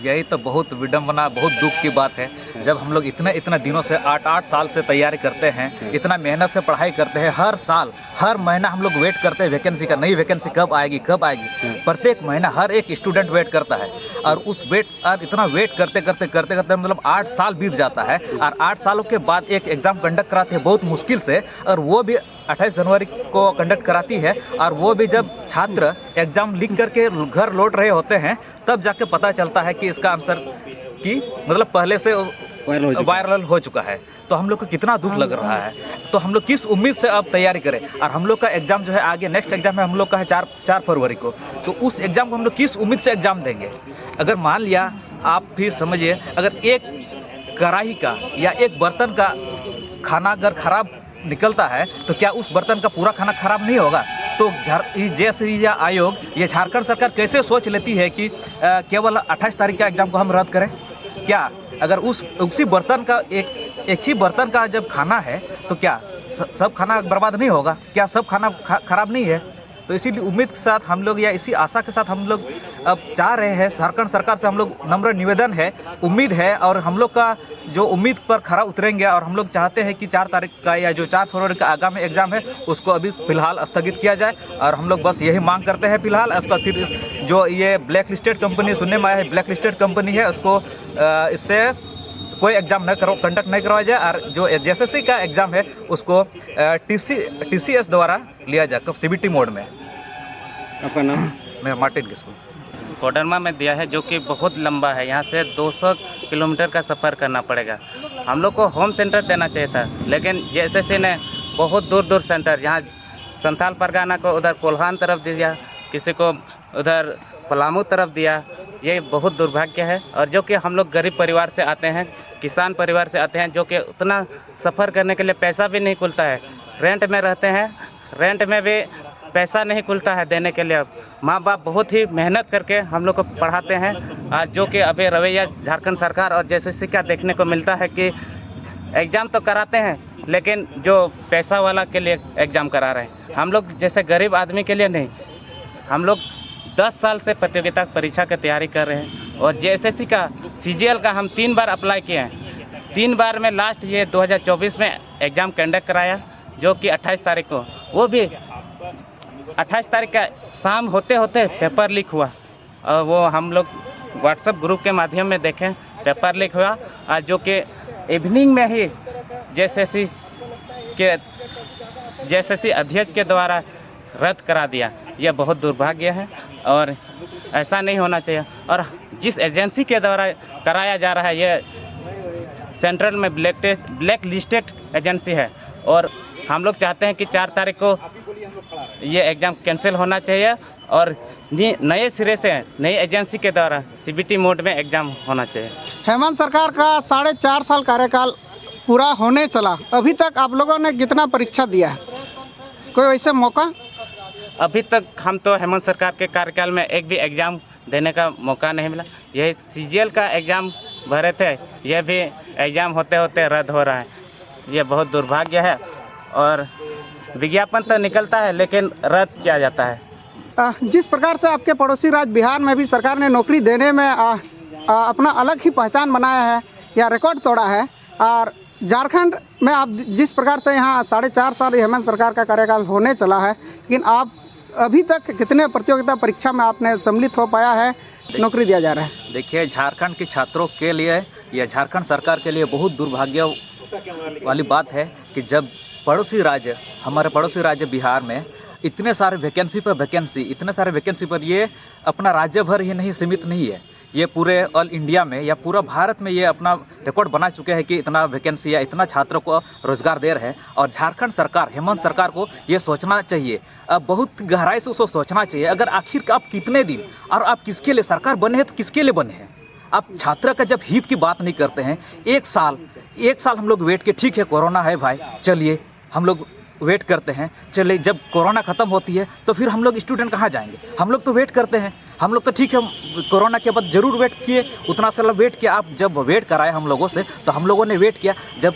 यही तो बहुत विडंबना, बहुत दुख की बात है। जब हम लोग इतने दिनों से 8 साल से तैयारी करते हैं, इतना मेहनत से पढ़ाई करते हैं, हर साल हर महीना हम लोग वेट करते हैं वैकेंसी का, नई वैकेंसी कब आएगी कब आएगी। प्रत्येक महीना हर एक स्टूडेंट वेट करता है और उस इतना वेट करते करते मतलब 8 साल बीत जाता है और 8 सालों के बाद एक एग्ज़ाम कंडक्ट कराते हैं बहुत मुश्किल से, और वो भी 28 जनवरी को कंडक्ट कराती है। और वो भी जब छात्र एग्ज़ाम लिख करके घर लौट रहे होते हैं तब जाके पता चलता है कि इसका आंसर की मतलब पहले से वायरल हो चुका है। तो हम लोग को कितना दुख लग रहा है। तो हम लोग किस उम्मीद से अब तैयारी करें। और हम लोग का एग्ज़ाम जो है आगे नेक्स्ट एग्ज़ाम है हम लोग का है 4 फरवरी को। तो उस एग्ज़ाम को हम लोग किस उम्मीद से एग्ज़ाम देंगे। अगर मान लिया आप भी समझिए, अगर एक कढ़ाई का या एक बर्तन का खाना अगर खराब निकलता है तो क्या उस बर्तन का पूरा खाना खराब नहीं होगा। तो जैसे आयोग ये झारखंड सरकार कैसे सोच लेती है कि केवल 28 तारीख का एग्ज़ाम को हम रद्द करें। क्या अगर उसी बर्तन का एक ही बर्तन का जब खाना है तो क्या सब खाना बर्बाद नहीं होगा, क्या सब खाना खराब नहीं है। तो इसीलिए उम्मीद के साथ हम लोग या इसी आशा के साथ हम लोग अब चाह रहे हैं झारखंड सरकार से, हम लोग नम्र निवेदन है, उम्मीद है और हम लोग का जो उम्मीद पर खरा उतरेंगे। और हम लोग चाहते हैं कि 4 तारीख का या जो 4 फरवरी का आगामी एग्ज़ाम है उसको अभी फ़िलहाल स्थगित किया जाए। और हम लोग बस यही मांग करते हैं फ़िलहाल। उसका फिर जो ये ब्लैक लिस्टेड कंपनी सुनने में आया है, ब्लैक लिस्टेड कंपनी है, उसको इससे कोई एग्ज़ाम कंडक्ट नहीं करवाया जाए। और जो JSSC का एग्ज़ाम है उसको TCS द्वारा लिया जाए CBT मोड में। आपका नाम? मैं मार्टिन किस्कू कोडरमा में दिया है, जो कि बहुत लंबा है। यहाँ से 200 किलोमीटर का सफ़र करना पड़ेगा। हम लोग को होम सेंटर देना चाहिए था, लेकिन JSSC ने बहुत दूर सेंटर, जहाँ संथाल परगना को उधर कोल्हान तरफ दिया, किसी को उधर पलामू तरफ दिया। ये बहुत दुर्भाग्य है। और जो कि हम लोग गरीब परिवार से आते हैं, किसान परिवार से आते हैं, जो कि उतना सफ़र करने के लिए पैसा भी नहीं खुलता है। रेंट में रहते हैं, रेंट में भी पैसा नहीं खुलता है देने के लिए। माँ बाप बहुत ही मेहनत करके हम लोग को पढ़ाते हैं। और जो कि अभी रवैया झारखंड सरकार और JSSC का देखने को मिलता है कि एग्ज़ाम तो कराते हैं लेकिन जो पैसा वाला के लिए एग्ज़ाम करा रहे हैं, हम लोग जैसे गरीब आदमी के लिए नहीं। हम लोग 10 साल से प्रतियोगिता परीक्षा की तैयारी कर रहे हैं और JSSC का CGL का हम 3 बार अप्लाई किए हैं। 3 बार में लास्ट ये 2024 में एग्ज़ाम कंडक्ट कराया, जो कि 28 तारीख को, वो भी 28 तारीख का शाम होते होते पेपर लीक हुआ। और वो हम लोग व्हाट्सएप ग्रुप के माध्यम में देखें, पेपर लीक हुआ। और जो कि इवनिंग में ही JSSC अध्यक्ष के द्वारा रद्द करा दिया। यह बहुत दुर्भाग्य है और ऐसा नहीं होना चाहिए। और जिस एजेंसी के द्वारा कराया जा रहा है, ये सेंट्रल में ब्लैक लिस्टेड एजेंसी है। और हम लोग चाहते हैं कि 4 तारीख को ये एग्ज़ाम कैंसिल होना चाहिए और नए सिरे से नई एजेंसी के द्वारा CBT मोड में एग्ज़ाम होना चाहिए। हेमंत सरकार का 4.5 साल कार्यकाल पूरा होने चला, अभी तक आप लोगों ने कितना परीक्षा दिया है? कोई वैसे मौका? अभी तक हम तो हेमंत सरकार के कार्यकाल में एक भी एग्ज़ाम देने का मौका नहीं मिला। यही CGL का एग्ज़ाम भरे थे, यह भी एग्ज़ाम होते होते रद्द हो रहा है। ये बहुत दुर्भाग्य है। और विज्ञापन तो निकलता है लेकिन रद्द किया जाता है। जिस प्रकार से आपके पड़ोसी राज्य बिहार में भी सरकार ने नौकरी देने में अपना अलग ही पहचान बनाया है या रिकॉर्ड तोड़ा है, और झारखंड में आप जिस प्रकार से यहाँ 4.5 साल हेमंत सरकार का कार्यकाल होने चला है, लेकिन आप अभी तक कितने प्रतियोगिता परीक्षा में आपने सम्मिलित हो पाया है, नौकरी दिया जा रहा है? देखिए, झारखंड के छात्रों के लिए या झारखंड सरकार के लिए बहुत दुर्भाग्य वाली बात है कि जब हमारे पड़ोसी राज्य बिहार में इतने सारे वैकेंसी पर ये अपना राज्य भर ही नहीं सीमित नहीं है, ये पूरे ऑल इंडिया में या पूरा भारत में ये अपना रिकॉर्ड बना चुके हैं कि इतना वैकेंसी या इतना छात्रों को रोजगार दे रहे हैं। और झारखंड सरकार, हेमंत सरकार को ये सोचना चाहिए, अब बहुत गहराई से उसको सोचना चाहिए। अगर आखिर आप कितने दिन और आप किसके लिए सरकार बने हैं, तो किसके लिए बने हैं? आप छात्र का जब हित की बात नहीं करते हैं। एक साल हम लोग वेट के, ठीक है कोरोना है भाई, चलिए हम लोग वेट करते हैं, चलिए जब कोरोना ख़त्म होती है तो फिर हम लोग स्टूडेंट कहाँ जाएंगे? हम लोग तो वेट करते हैं, हम लोग तो ठीक है, कोरोना के बाद जरूर वेट किए, उतना साल वेट किया। आप जब वेट कराए हम लोगों से तो हम लोगों ने वेट किया। जब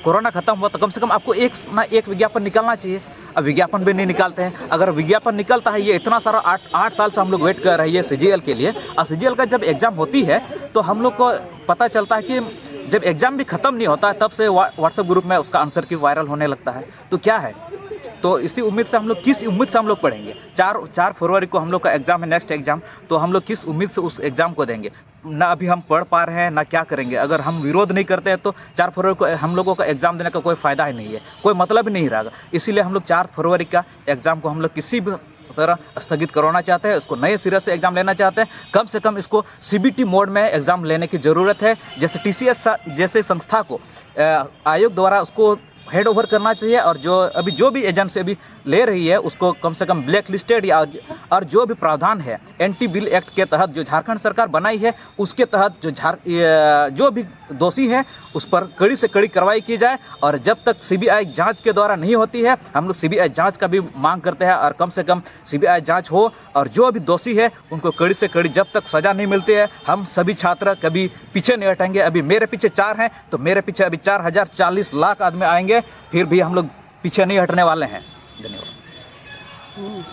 कोरोना खत्म हुआ तो कम से कम आपको एक ना एक विज्ञापन निकालना चाहिए। अब विज्ञापन भी नहीं निकालते हैं। अगर विज्ञापन निकलता है, ये इतना सारा 8 साल से हम लोग वेट कर रहे हैं CGL के लिए, और CGL का जब एग्ज़ाम होती है तो हम लोग को पता चलता है कि जब एग्ज़ाम भी ख़त्म नहीं होता है तब से व्हाट्सएप ग्रुप में उसका आंसर की वायरल होने लगता है। तो क्या है, तो इसी उम्मीद से हम लोग, किस उम्मीद से हम लोग पढ़ेंगे? 4 फरवरी को हम लोग का एग्ज़ाम है, नेक्स्ट एग्ज़ाम, तो हम लोग किस उम्मीद से उस एग्ज़ाम को देंगे? ना अभी हम पढ़ पा रहे हैं ना क्या करेंगे। अगर हम विरोध नहीं करते हैं तो 4 फरवरी को हम लोगों का एग्ज़ाम देने का कोई फ़ायदा ही नहीं है, कोई मतलब ही नहीं रहेगा। इसीलिए हम लोग 4 फरवरी का एग्ज़ाम को हम लोग किसी भी तरह स्थगित करवाना चाहते हैं, उसको नए सिरे से एग्ज़ाम लेना चाहते हैं। कम से कम इसको CBT मोड में एग्ज़ाम लेने की ज़रूरत है। जैसे TCS जैसे संस्था को आयोग द्वारा उसको हेड ओवर करना चाहिए, और जो भी एजेंसी अभी ले रही है उसको कम से कम ब्लैक लिस्टेड या और जो भी प्रावधान है एंटी बिल एक्ट के तहत जो झारखंड सरकार बनाई है उसके तहत जो भी दोषी है उस पर कड़ी से कड़ी कार्रवाई की जाए। और जब तक CBI जांच के द्वारा नहीं होती है, हम लोग CBI जांच का भी मांग करते हैं, और कम से कम CBI जांच हो और जो भी दोषी है उनको कड़ी से कड़ी, जब तक सज़ा नहीं मिलती है हम सभी छात्र कभी पीछे नहीं हटेंगे। अभी मेरे पीछे 4 हैं तो मेरे पीछे अभी 4040 लाख आदमी आएंगे, फिर भी हम लोग पीछे नहीं हटने वाले हैं। धन्यवाद।